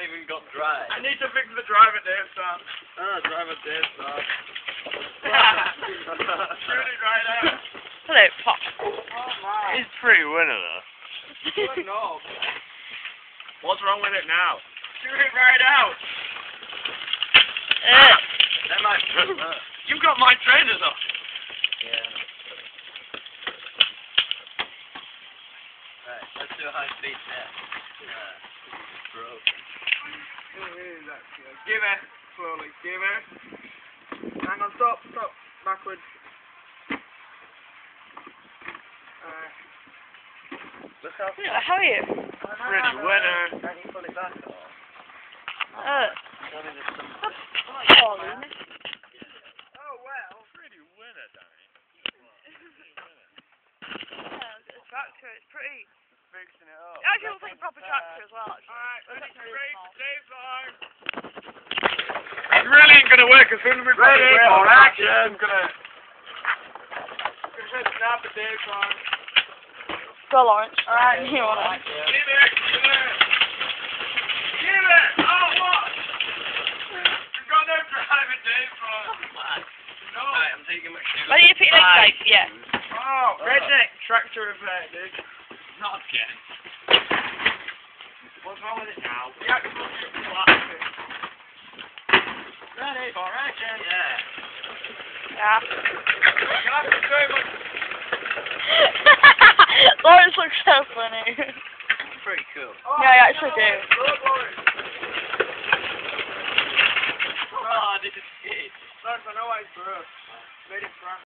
not even got dry. I need to fix the driver, Dave, son. Driver Dave, son. Shoot it right out. Hello, Pop. Oh my. He's pretty winner though. What a knob. What's wrong with it now? Shoot it right out. That might hurt. You got my trainers off. Yeah. Right, let's do a high speed test. Broke. Give it. Slowly. Give it. Hang on, stop. Backwards. Look how How are you? pretty winner. Can you pull it back off? Tell me there's some... Oh, well. Pretty winner, Danny. it's tractor. It's pretty. Fixing it up. It actually looks like a proper tractor as well. Alright, It's let's really break small. Dave's arm. It really ain't gonna work as soon as we break Ready it. for action. Gonna snap the Dave's arm. Go, Lawrence. Alright, You want it? Give it! Give it! Oh, what? You've got no driving, Dave, No. Alright, I'm taking my shoes. Why do you pick next time? Yeah. Oh, redneck tractor repair, dude. Not again. What's wrong with it now? The axle is collapsing. Ready for action. Yeah. Yeah. You'll have to show much. Lawrence looks so funny. Pretty cool. Oh, Yeah, I actually do. Look, Lawrence. Oh, this is it. Lawrence, I know why it's for us. Made it France.